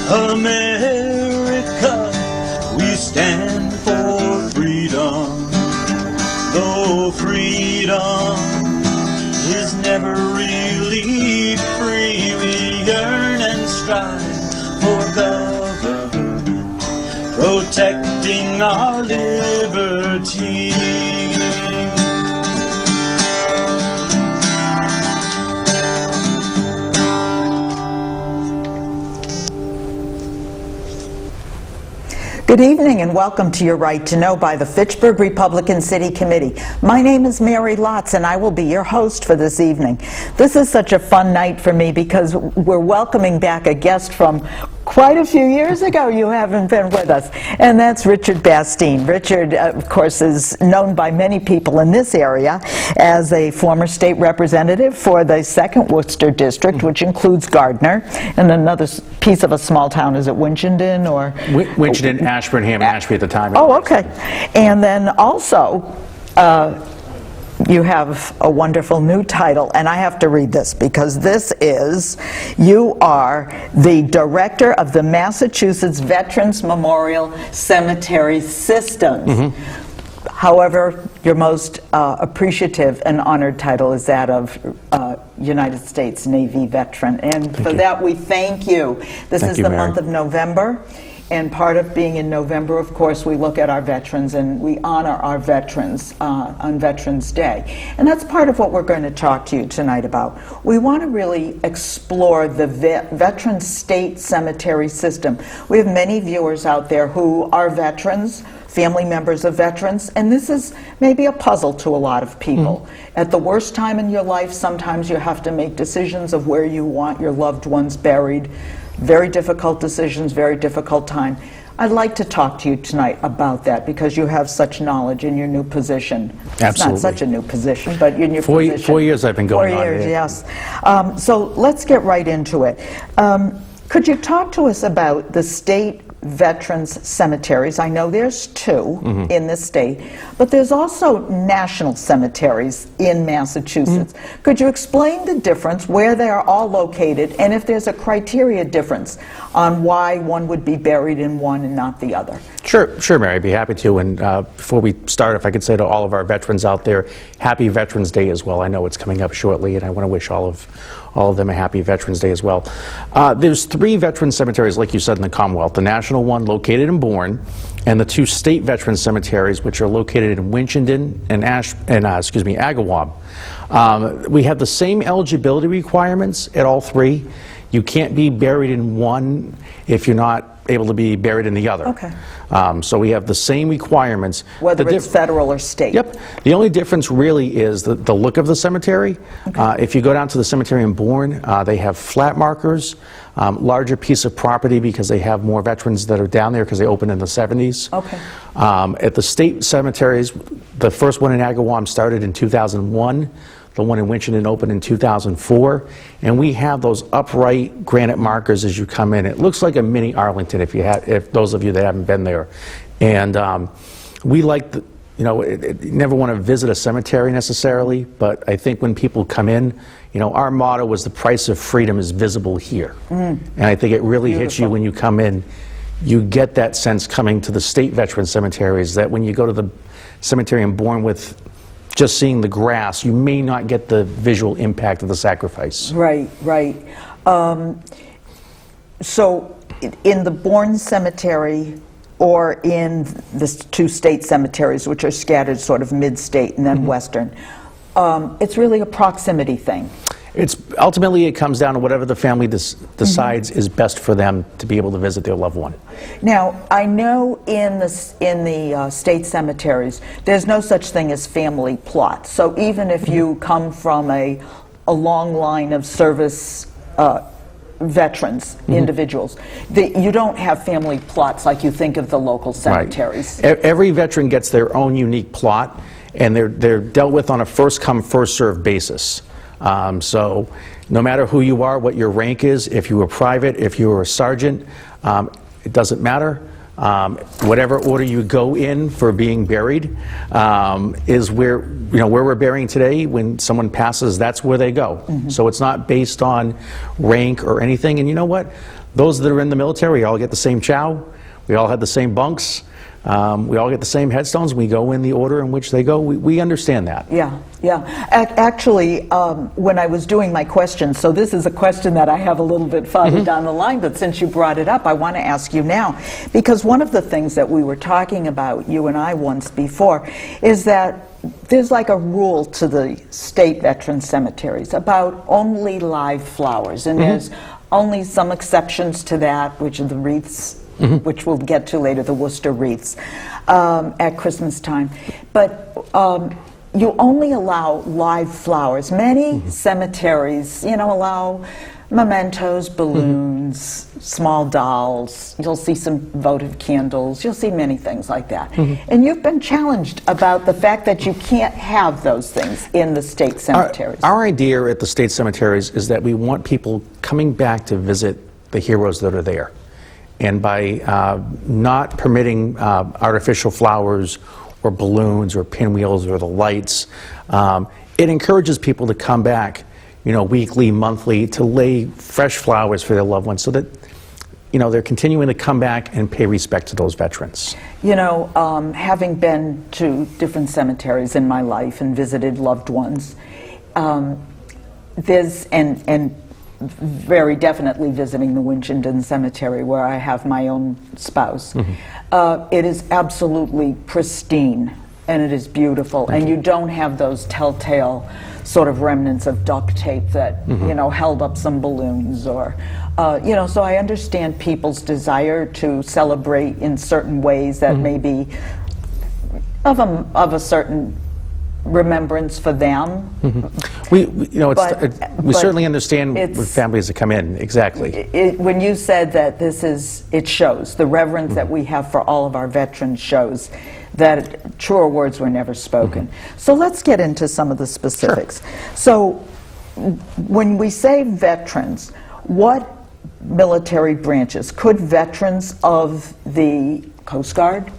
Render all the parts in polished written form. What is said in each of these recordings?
America, we stand for freedom. Though freedom is never really free, we yearn and strive for government protecting our liberty. Good evening and welcome to Your Right to Know by the Fitchburg Republican City Committee. My name is Mary Lotze and I will be your host for this evening. This is such a fun night for me because we're welcoming back a guest from quite a few years ago. You haven't been with us, and that's Richard Bastien. Richard, of course, is known by many people in this area as a former state representative for the 2nd Worcester District, which includes Gardner, and another piece of a small town. Is it Winchendon or? Winchendon, Ashburnham, and Ashby at the time. Oh, okay. And then also, you have a wonderful new title, and I have to read this because this is, you are the director of the Massachusetts Veterans Memorial Cemetery System. However, your most appreciative and honored title is that of United States Navy veteran, and for that we thank you. This is the month of November. And part of being in November, of course, we look at our veterans and we honor our veterans on Veterans Day. And that's part of what we're going to talk to you tonight about. We want to really explore the veteran state cemetery system. We have many viewers out there who are veterans, family members of veterans, and this is maybe a puzzle to a lot of people. At the worst time in your life, sometimes you have to make decisions of where you want your loved ones buried. Very difficult decisions, very difficult time. I'd like to talk to you tonight about that because you have such knowledge in your new position. Absolutely. It's not such a new position, but in your position. 4 years I've been going on. 4 years, yes. So let's get right into it. Could you talk to us about the state veterans cemeteries? I know there's 2 in this state, but there's also national cemeteries in Massachusetts. Could you explain the difference, where they are all located, and if there's a criteria difference on why one would be buried in one and not the other? Sure, Mary, I'd be happy to. And before we start, if I could say to all of our veterans out there, Happy Veterans Day as well. I know it's coming up shortly, and I want to wish all of them a happy Veterans Day as well. There's 3 veteran cemeteries, like you said, in the Commonwealth. The national one located in Bourne, and the 2 state veteran cemeteries, which are located in Winchendon and Agawam. We have the same eligibility requirements at all 3. You can't be buried in one if you're not able to be buried in the other. Okay. So we have the same requirements. Whether it's federal or state. Yep. The only difference really is the look of the cemetery. Okay. If you go down to the cemetery in Bourne, they have flat markers, larger piece of property because they have more veterans that are down there because they opened in the 70s. Okay. At the state cemeteries, the first one in Agawam started in 2001. The one in Winchendon opened in 2004, and we have those upright granite markers as you come in. It looks like a mini Arlington if those of you that haven't been there. And we like you never want to visit a cemetery necessarily, but I think when people come in, our motto was the price of freedom is visible here. And I think it really hits you when you come in. You get that sense coming to the state veteran cemeteries that when you go to the cemetery in Bourne with just seeing the grass, you may not get the visual impact of the sacrifice. Right. So in the Bourne Cemetery or in the 2 state cemeteries, which are scattered sort of mid-state and then western, it's really a proximity thing. Ultimately, it comes down to whatever the family decides is best for them to be able to visit their loved one. Now, I know in the state cemeteries, there's no such thing as family plots. So even if you come from a long line of service veterans, individuals, you don't have family plots like you think of the local cemeteries. Right. Every veteran gets their own unique plot, and they're dealt with on a first-come, first-served basis. So no matter who you are, what your rank is, if you were private, if you were a sergeant, it doesn't matter. Whatever order you go in for being buried is where, where we're burying today. When someone passes, that's where they go. So it's not based on rank or anything. And you know what? Those that are in the military all get the same chow. We all had the same bunks. We all get the same headstones. We go in the order in which they go. We understand that. Yeah, yeah. Actually, when I was doing my questions, so this is a question that I have a little bit farther down the line, but since you brought it up, I want to ask you now. Because one of the things that we were talking about, you and I once before, is that there's like a rule to the state veteran cemeteries about only live flowers. And there's only some exceptions to that, which are the wreaths, which we'll get to later, the Worcester wreaths, at Christmas time. But you only allow live flowers. Many cemeteries, allow mementos, balloons, small dolls. You'll see some votive candles. You'll see many things like that. And you've been challenged about the fact that you can't have those things in the state cemeteries. Our idea at the state cemeteries is that we want people coming back to visit the heroes that are there. And by not permitting artificial flowers or balloons or pinwheels or the lights, it encourages people to come back, weekly, monthly, to lay fresh flowers for their loved ones so that, they're continuing to come back and pay respect to those veterans. Having been to different cemeteries in my life and visited loved ones, there's, and very definitely visiting the Winchendon Cemetery where I have my own spouse. It is absolutely pristine and it is beautiful. And you don't have those telltale sort of remnants of duct tape that, held up some balloons or, so I understand people's desire to celebrate in certain ways that may be of a certain remembrance for them. We certainly understand with families that come in, exactly. When you said that it shows, the reverence that we have for all of our veterans shows that truer words were never spoken. So let's get into some of the specifics. So when we say veterans, what military branches? Could veterans of the Coast Guard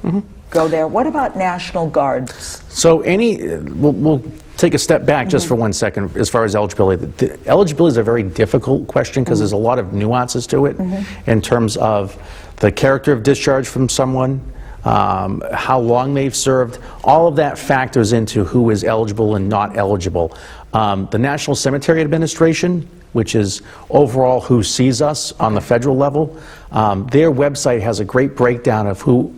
go there? What about National Guards? So we'll take a step back just for 1 second as far as eligibility. The eligibility is a very difficult question because there's a lot of nuances to it in terms of the character of discharge from someone, how long they've served. All of that factors into who is eligible and not eligible. The National Cemetery Administration, which is overall who sees us on the federal level, their website has a great breakdown of who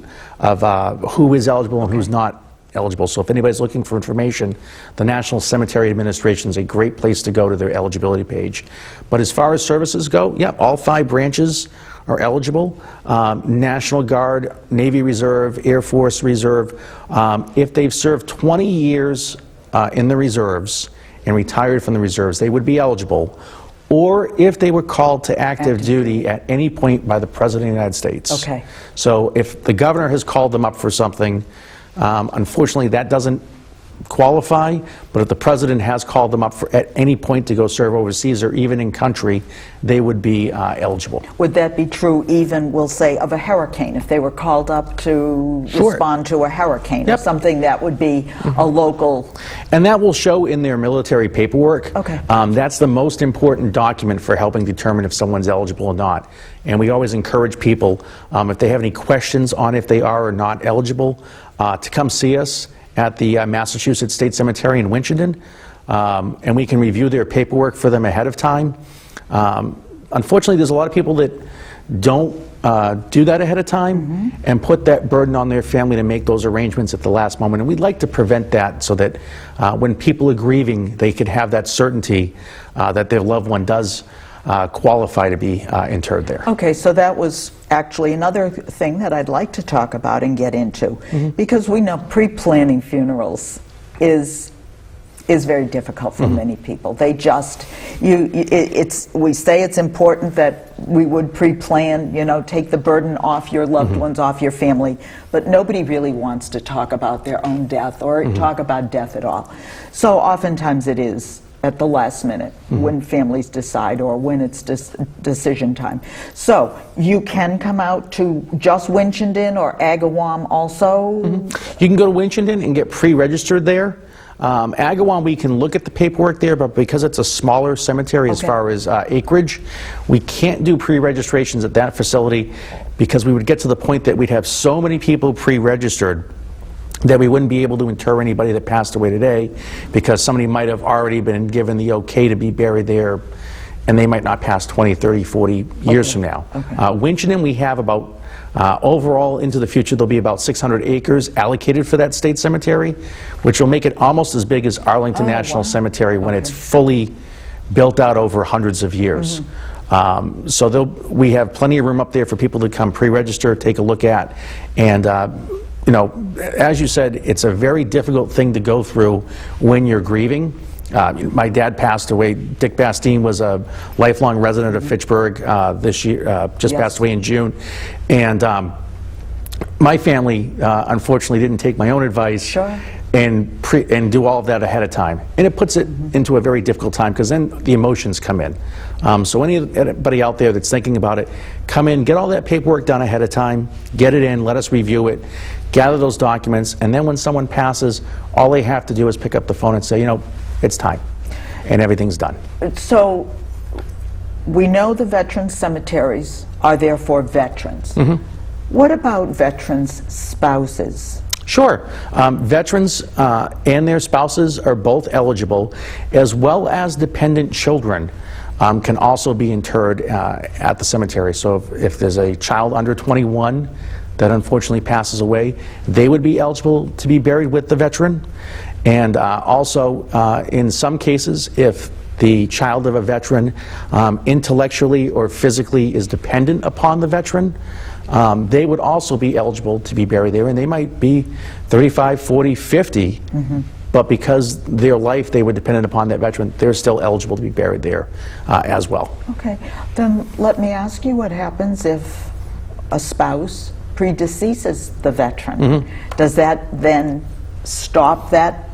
is eligible and who's not eligible. So if anybody's looking for information, the National Cemetery Administration is a great place to go to their eligibility page. But as far as services go, all 5 branches are eligible. National Guard, Navy Reserve, Air Force Reserve. If they've served 20 years in the reserves and retired from the reserves, they would be eligible. Or if they were called to active duty at any point by the President of the United States. Okay. So if the governor has called them up for something, unfortunately that doesn't qualify, but if the President has called them up at any point to go serve overseas or even in country, they would be eligible. Would that be true even, we'll say, of a hurricane, if they were called up to respond to a hurricane or something that would be a local? And that will show in their military paperwork. Okay. That's the most important document for helping determine if someone's eligible or not. And we always encourage people, if they have any questions on if they are or not eligible, to come see us at the Massachusetts State Cemetery in Winchendon, and we can review their paperwork for them ahead of time. Unfortunately, there's a lot of people that don't do that ahead of time and put that burden on their family to make those arrangements at the last moment. And we'd like to prevent that so that when people are grieving, they could have that certainty that their loved one does qualify to be interred there. Okay, so that was actually another thing that I'd like to talk about and get into, because we know pre-planning funerals is very difficult for many people. They just, we say it's important that we would pre-plan, take the burden off your loved ones, off your family, but nobody really wants to talk about their own death or talk about death at all. So oftentimes it is at the last minute when families decide or when it's decision time. So you can come out to just Winchendon or Agawam also? You can go to Winchendon and get pre-registered there. Agawam, we can look at the paperwork there, but because it's a smaller cemetery as far as acreage, we can't do pre-registrations at that facility because we would get to the point that we'd have so many people pre-registered that we wouldn't be able to inter anybody that passed away today because somebody might have already been given the okay to be buried there and they might not pass 20, 30, 40 years from now. Winchendon, we have about, overall into the future, there'll be about 600 acres allocated for that state cemetery, which will make it almost as big as Arlington National Cemetery when it's fully built out over hundreds of years. So we have plenty of room up there for people to come pre-register, take a look at, and you know, as you said, it's a very difficult thing to go through when you're grieving. My dad passed away. Dick Bastien was a lifelong resident of Fitchburg this year, just passed away in June. And my family, unfortunately, didn't take my own advice and do all of that ahead of time. And it puts it into a very difficult time because then the emotions come in. So anybody out there that's thinking about it, come in, get all that paperwork done ahead of time, get it in, let us review it, gather those documents, and then when someone passes, all they have to do is pick up the phone and say, you know, it's time, and everything's done. So we know the veteran cemeteries are there for veterans. What about veterans' spouses? Sure. Veterans and their spouses are both eligible, as well as dependent children can also be interred at the cemetery. So if there's a child under 21 that unfortunately passes away, they would be eligible to be buried with the veteran. And also, in some cases, if the child of a veteran intellectually or physically is dependent upon the veteran, they would also be eligible to be buried there, and they might be 35, 40, 50, but because their life they were dependent upon that veteran, they're still eligible to be buried there as well. Okay, then let me ask you, what happens if a spouse predeceases the veteran? Does that then stop that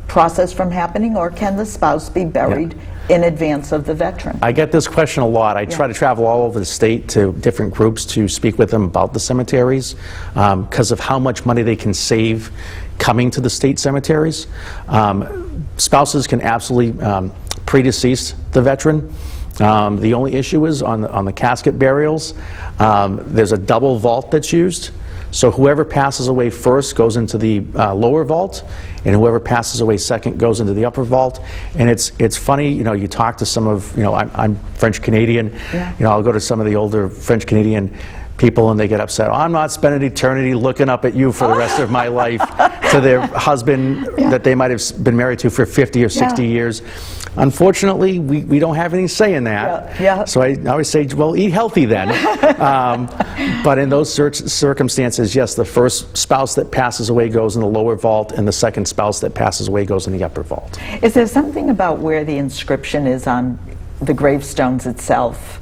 process from happening, or can the spouse be buried in advance of the veteran? I get this question a lot. I try to travel all over the state to different groups to speak with them about the cemeteries because of how much money they can save coming to the state cemeteries. Spouses can absolutely predecease the veteran. The only issue is on the casket burials, there's a double vault that's used. So whoever passes away first goes into the lower vault, and whoever passes away second goes into the upper vault. And it's funny, you know, you talk to some of, you know, I'm French Canadian, you know, I'll go to some of the older French Canadian people and they get upset. Oh, I'm not spending eternity looking up at you for the rest of my life, to their husband that they might have been married to for 50 or 60 years. Unfortunately, we don't have any say in that. So I always say, well, eat healthy then. But in those circumstances, yes, the first spouse that passes away goes in the lower vault, and the second spouse that passes away goes in the upper vault. Is there something about where the inscription is on the gravestones itself?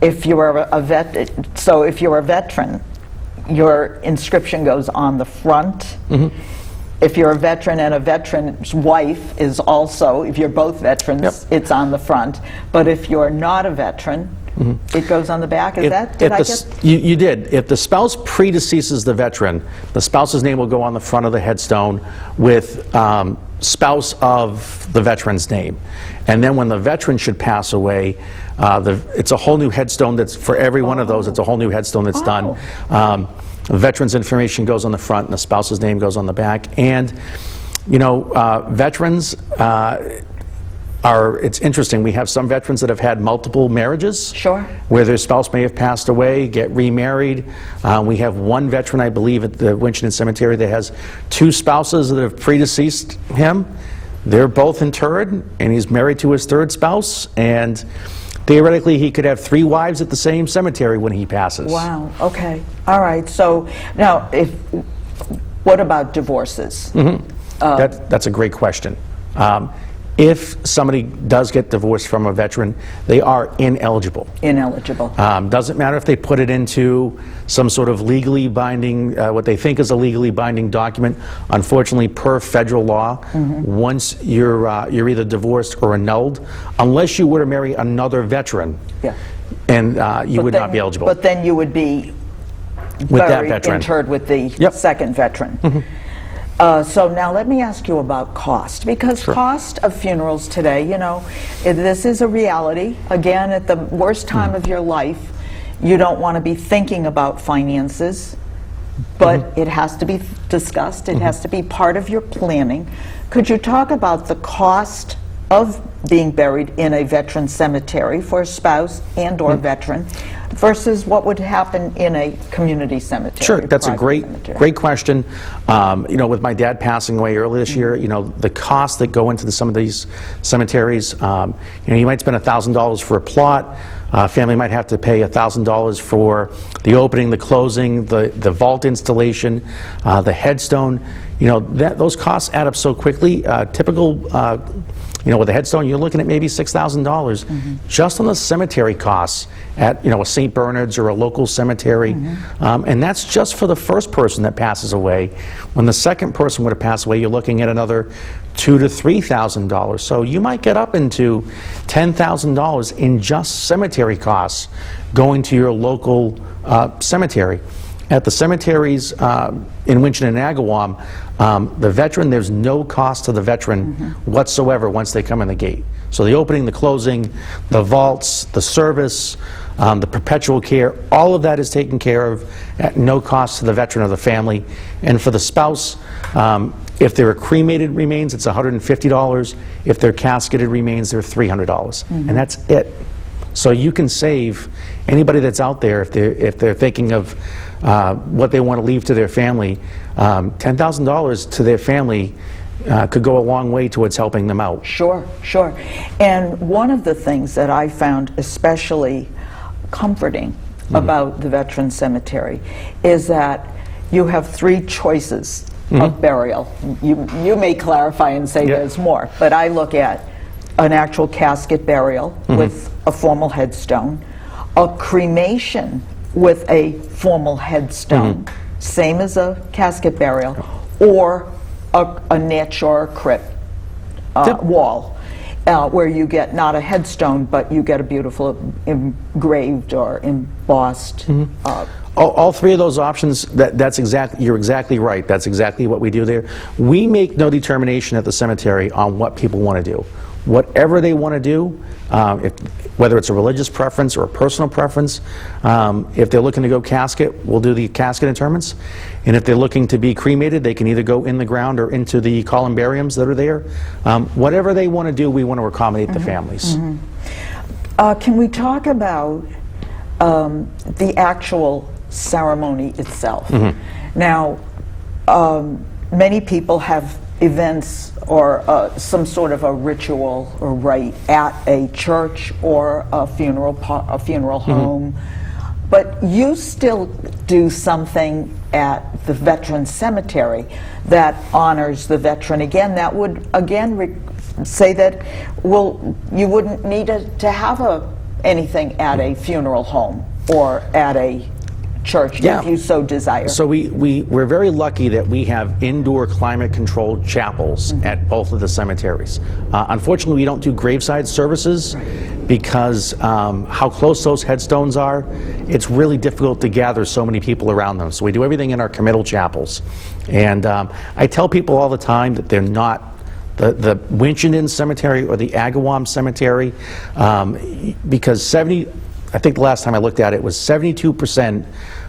If you are if you're a veteran, your inscription goes on the front. If you're a veteran and a veteran's wife is also, if you're both veterans, it's on the front. But if you're not a veteran, it goes on the back. Is that, did I get? You did. If the spouse predeceases the veteran, the spouse's name will go on the front of the headstone with spouse of the veteran's name. And then when the veteran should pass away, it's a whole new headstone that's for every one of those. It's a whole new headstone that's done. The veteran's information goes on the front, and the spouse's name goes on the back. And, you know, veterans it's interesting. We have some veterans that have had multiple marriages. Where their spouse may have passed away, get remarried. We have one veteran, I believe, at the Winchendon Cemetery that has two spouses that have predeceased him. They're both interred, and he's married to his third spouse, and theoretically he could have 3 wives at the same cemetery when he passes. Wow, okay. All right, so now, what about divorces? That's a great question. if somebody does get divorced from a veteran, they are ineligible. Ineligible. Doesn't matter if they put it into some sort of legally binding, what they think is a legally binding document. Unfortunately, per federal law, once you're either divorced or annulled, unless you were to marry another veteran, Yeah. and you would not be eligible. But then you would be With that buried, veteran. interred with the Yep. second veteran. So now let me ask you about cost, because cost of funerals today, you know, this is a reality. Again, at the worst time of your life, you don't want to be thinking about finances, but it has to be discussed. It has to be part of your planning. Could you talk about the cost of being buried in a veteran cemetery for a spouse and or veteran versus what would happen in a community cemetery? Sure, that's a private cemetery? great question. You know, with my dad passing away earlier this year, you know, the costs that go into some of these cemeteries, you know, you might spend $1,000 for a plot. Family might have to pay $1,000 for the opening, the closing, the vault installation, the headstone. You know, those costs add up so quickly. Typical, you know, with a headstone, you're looking at maybe $6,000 just on the cemetery costs at, you know, a St. Bernard's or a local cemetery. And that's just for the first person that passes away. When the second person were to pass away, you're looking at another $2,000 to $3,000. So you might get up into $10,000 in just cemetery costs going to your local cemetery. At the cemeteries in Winchendon and Agawam, the veteran, there's no cost to the veteran whatsoever once they come in the gate. So the opening, the closing, the vaults, the service, the perpetual care, all of that is taken care of at no cost to the veteran or the family. And for the spouse, if they're cremated remains, it's $150. If they're casketed remains, they're $300. And that's it. So you can save anybody that's out there if they're thinking of what they want to leave to their family. $10,000 to their family could go a long way towards helping them out. Sure, sure. And one of the things that I found especially comforting about the veteran cemetery is that you have three choices of burial. You may clarify and say there's more, but I look at an actual casket burial with a formal headstone, a cremation with a formal headstone, same as a casket burial, or a niche or a crypt wall, where you get not a headstone, but you get a beautiful engraved or embossed. All three of those options, you're exactly right. That's exactly what we do there. We make no determination at the cemetery on what people want to do. Whatever they want to do, whether it's a religious preference or a personal preference, if they're looking to go casket, we'll do the casket interments. And if they're looking to be cremated, they can either go in the ground or into the columbariums that are there. Whatever they want to do, we want to accommodate the families. Can we talk about the actual ceremony itself? Now, many people have events or some sort of a ritual or rite at a church or a funeral home, but you still do something at the veteran cemetery that honors the veteran. Again, that would say that you wouldn't need to have anything at a funeral home or at a church if you so desire. So we're very lucky that we have indoor climate-controlled chapels at both of the cemeteries. Unfortunately, we don't do graveside services because how close those headstones are, it's really difficult to gather so many people around them. So we do everything in our committal chapels. And I tell people all the time that they're not the Winchendon Cemetery or the Agawam Cemetery, because I think the last time I looked at it was 72%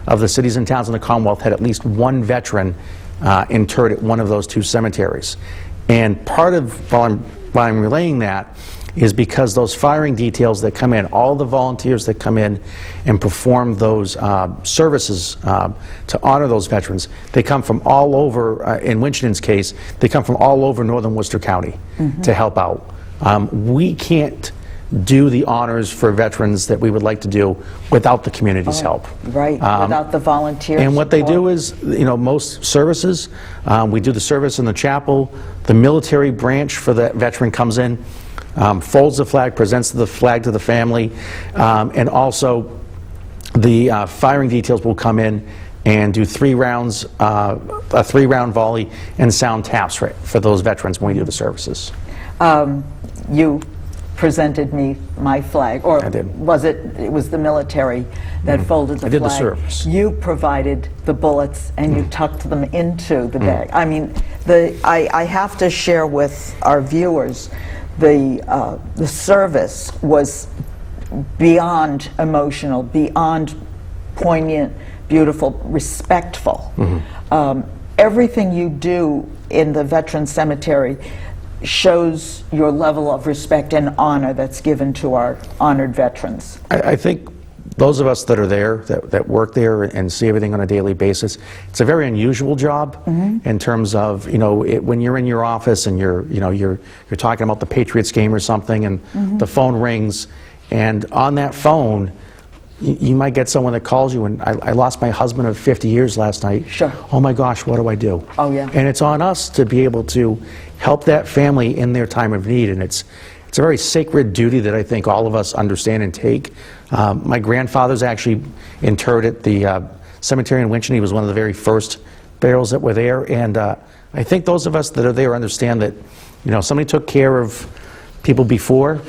of the cities and towns in the Commonwealth had at least one veteran interred at one of those two cemeteries. And part of why I'm relaying that is because those firing details that come in, all the volunteers that come in and perform those services to honor those veterans, they come from all over, in Winchendon's case, they come from all over northern Worcester County to help out. We can't do the honors for veterans that we would like to do without the community's help. Right, without the volunteers. And what they do is, most services, we do the service in the chapel, the military branch for the veteran comes in, folds the flag, presents the flag to the family, and also the firing details will come in and do 3 rounds, a 3-round volley, and sound taps for those veterans when we do the services. You presented me my flag, or I did. it was the military that folded the flag. I did the service. You provided the bullets and you tucked them into the bag. I mean, I have to share with our viewers, the service was beyond emotional, beyond poignant, beautiful, respectful. Everything you do in the Veterans Cemetery shows your level of respect and honor that's given to our honored veterans. I think those of us that are there, that work there and see everything on a daily basis, it's a very unusual job in terms of, when you're in your office and you're talking about the Patriots game or something, and the phone rings, and on that phone, you might get someone that calls you, and I lost my husband of 50 years last night. Sure. Oh my gosh, what do I do? Oh yeah. And it's on us to be able to help that family in their time of need, and it's a very sacred duty that I think all of us understand and take. My grandfather's actually interred at the cemetery in Winchendon. He was one of the very first burials that were there, and I think those of us that are there understand that, somebody took care of people before,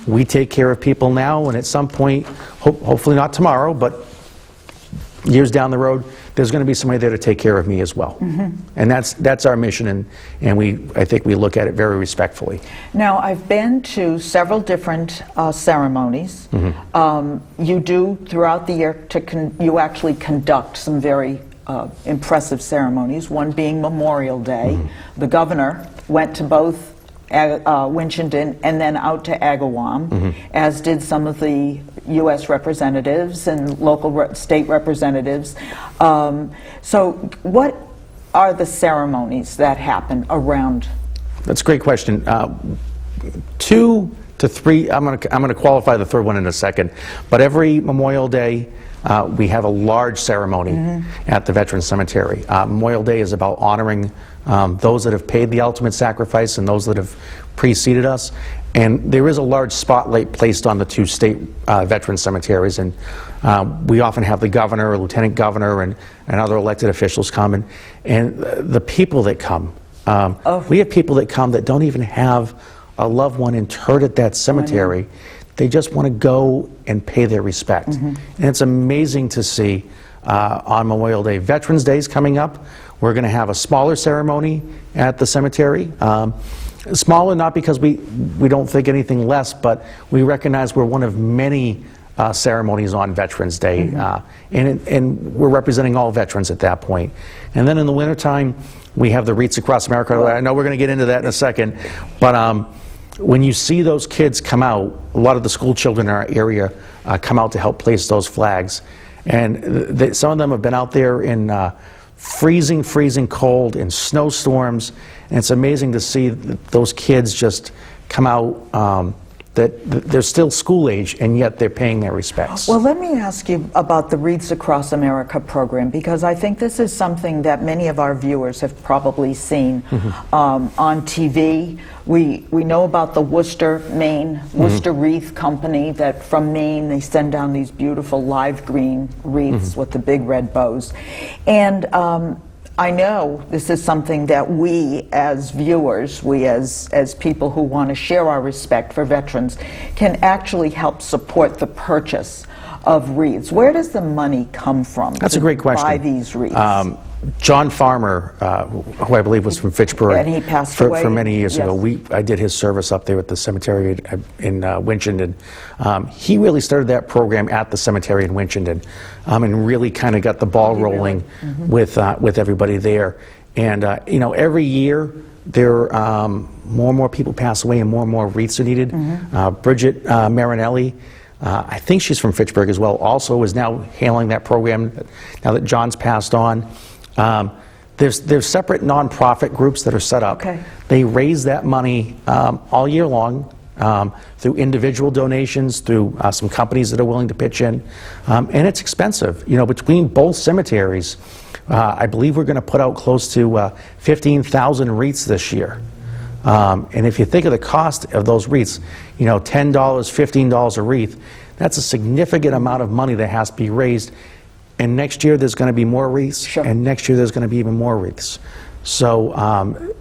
we take care of people now, and at some point, hopefully not tomorrow, but years down the road, there's going to be somebody there to take care of me as well. And that's our mission, and I think we look at it very respectfully. Now, I've been to several different ceremonies. You do, throughout the year, you actually conduct some very impressive ceremonies, one being Memorial Day. The governor went to both Winchendon and then out to Agawam, as did some of the U.S. representatives and local state representatives. So what are the ceremonies that happen around? That's a great question. 2 to 3, I'm going to qualify the third one in a second, but every Memorial Day we have a large ceremony at the Veterans Cemetery. Memorial Day is about honoring those that have paid the ultimate sacrifice and those that have preceded us. And there is a large spotlight placed on the 2 state veteran cemeteries, and we often have the governor or lieutenant governor and other elected officials come, and the people that come. We have people that come that don't even have a loved one interred at that cemetery. They just want to go and pay their respect. And it's amazing to see on Memorial Day. Veterans Day is coming up. We're going to have a smaller ceremony at the cemetery. Smaller not because we don't think anything less, but we recognize we're one of many ceremonies on Veterans Day. And we're representing all veterans at that point. And then in the wintertime, we have the Wreaths Across America. I know we're going to get into that in a second, but when you see those kids come out, a lot of the school children in our area come out to help place those flags. And some of them have been out there in freezing cold, in snowstorms, and it's amazing to see those kids just come out, that they're still school age, and yet they're paying their respects. Well, let me ask you about the Wreaths Across America program, because I think this is something that many of our viewers have probably seen on TV. We know about the Worcester, Maine, Worcester Wreath Company, that from Maine they send down these beautiful live green wreaths with the big red bows. And I know this is something that we as viewers, we as people who want to share our respect for veterans, can actually help support the purchase of wreaths. Where does the money come from? That's a great question. Buy these wreaths? John Farmer, who I believe was from Fitchburg, and he passed away for many years yes. ago. I did his service up there at the cemetery in Winchendon. He really started that program at the cemetery in Winchendon, and really kind of got the ball rolling with everybody there. And every year there more and more people pass away, and more wreaths are needed. Bridget Marinelli, I think she's from Fitchburg as well, also is now handling that program now that John's passed on. There's separate nonprofit groups that are set up. Okay. They raise that money all year long, through individual donations, through some companies that are willing to pitch in, and it's expensive. You know, between both cemeteries, I believe we're going to put out close to 15,000 wreaths this year. And if you think of the cost of those wreaths, you know, $10, $15 a wreath, that's a significant amount of money that has to be raised. And next year there's going to be more wreaths, Sure. and next year there's going to be even more wreaths. So,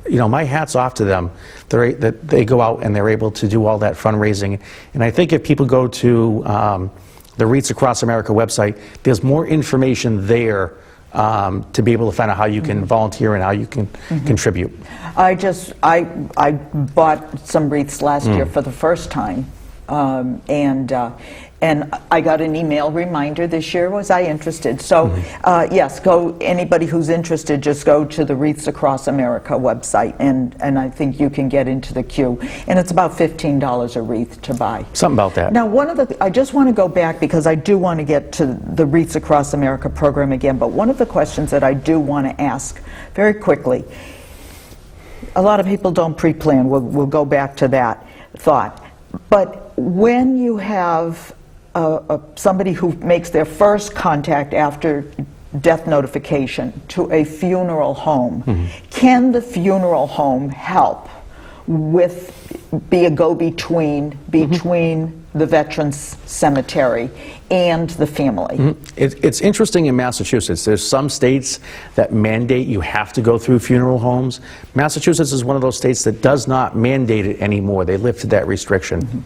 you know, my hat's off to them that they go out and they're able to do all that fundraising. And I think if people go to the Wreaths Across America website, there's more information there to be able to find out how you can volunteer and how you can contribute. I bought some wreaths last year for the first time, and I got an email reminder this year. Was I interested? So yes, go. Anybody who's interested, just go to the Wreaths Across America website, and I think you can get into the queue. And it's about $15 a wreath to buy. Something about that. Now, I just want to go back because I do want to get to the Wreaths Across America program again. But one of the questions that I do want to ask very quickly. A lot of people don't pre-plan. We'll go back to that thought. But when you have somebody who makes their first contact after death notification to a funeral home, can the funeral home help be a go-between between the veterans cemetery and the family? It's interesting in Massachusetts. There's some states that mandate you have to go through funeral homes. Massachusetts is one of those states that does not mandate it anymore. They lifted that restriction.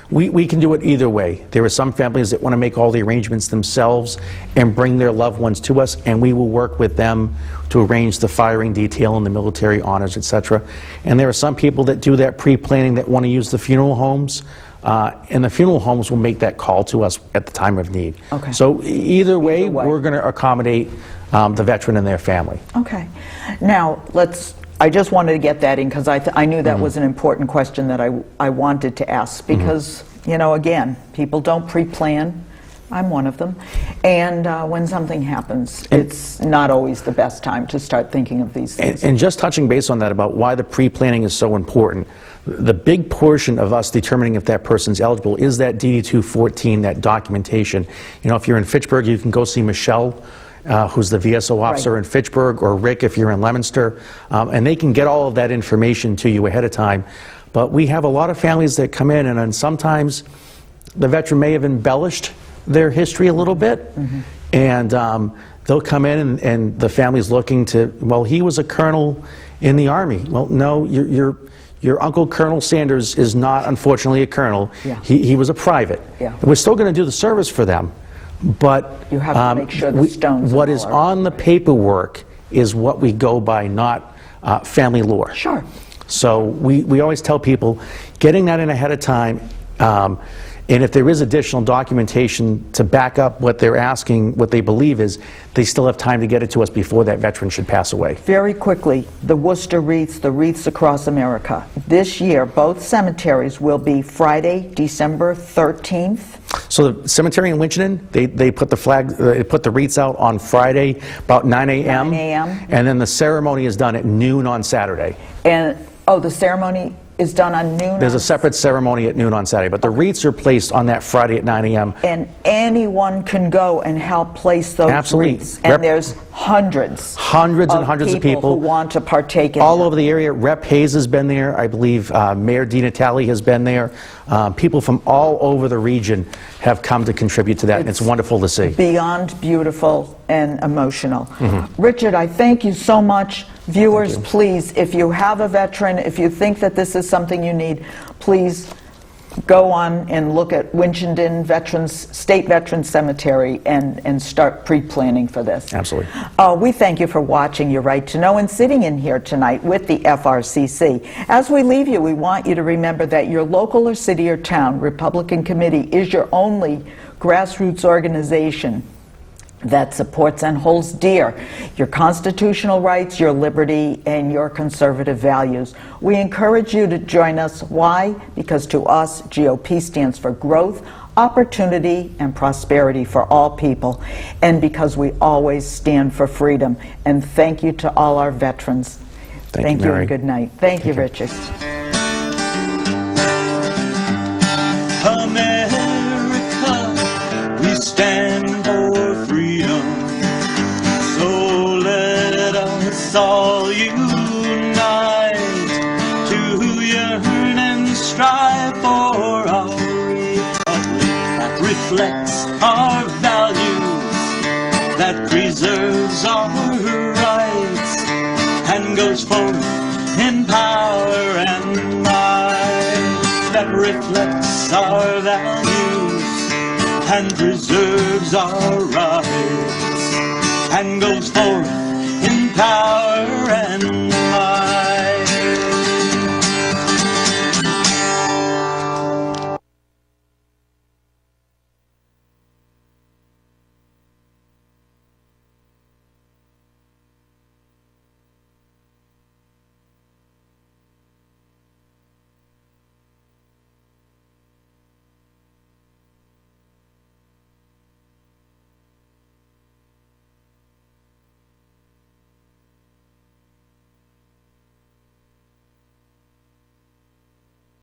We can do it either way. There are some families that want to make all the arrangements themselves and bring their loved ones to us, and we will work with them to arrange the firing detail and the military honors, etc. And there are some people that do that pre-planning that want to use the funeral homes, and the funeral homes will make that call to us at the time of need. Okay. So either way, we're going to accommodate the veteran and their family. Okay. Now, I just wanted to get that in because I knew that was an important question that I wanted to ask because, you know, again, people don't pre-plan. I'm one of them. And when something happens, it's not always the best time to start thinking of these things. And just touching base on that about why the pre-planning is so important, the big portion of us determining if that person's eligible is that DD-214, that documentation. You know, if you're in Fitchburg, you can go see Michelle, who's the VSO officer in Fitchburg, or Rick if you're in Leominster, and they can get all of that information to you ahead of time. But we have a lot of families that come in, and then sometimes the veteran may have embellished their history a little bit, and they'll come in and the family's looking to, well, he was a colonel in the Army. Well, no, your Uncle Colonel Sanders is not, unfortunately, a colonel. Yeah. He was a private. Yeah. We're still going to do the service for them. But you have to make sure the stones what is on the paperwork is what we go by, not family lore. Sure. So we always tell people, getting that in ahead of time, and if there is additional documentation to back up what they're asking, what they believe is, they still have time to get it to us before that veteran should pass away. Very quickly, the Worcester Wreaths, the Wreaths Across America. This year, both cemeteries will be Friday, December 13th. So the cemetery in Winchendon, they put the flag, put the wreaths out on Friday about 9 a.m. 9 a.m. And then the ceremony is done at noon on Saturday. And, the ceremony is done on noon? There's a separate ceremony at noon on Saturday, but the wreaths are placed on that Friday at 9 a.m. And anyone can go and help place those Absolutely. wreaths. And there's hundreds and hundreds of people who want to partake in all them. over the area. Rep Hayes has been there. I believe Mayor Di Natale has been there. People from all over the region have come to contribute to that, and it's wonderful to see. Beyond beautiful and emotional. Richard, I thank you so much. Viewers, please, if you have a veteran, if you think that this is something you need, please go on and look at Winchendon State Veterans Cemetery and start pre-planning for this. Absolutely. We thank you for watching Your Right to Know and sitting in here tonight with the FRCC. As we leave you, we want you to remember that your local or city or town Republican Committee is your only grassroots organization that supports and holds dear your constitutional rights, your liberty, and your conservative values. We encourage you to join us. Why? Because to us, GOP stands for growth, opportunity, and prosperity for all people, and because we always stand for freedom. And thank you to all our veterans. Thank you, Mary. And good night. Thank you, Richard. unite to yearn and strive for our republic that reflects our values, that preserves our rights, and goes forth in power and might, that reflects our values and preserves our rights, and goes forth in power and might.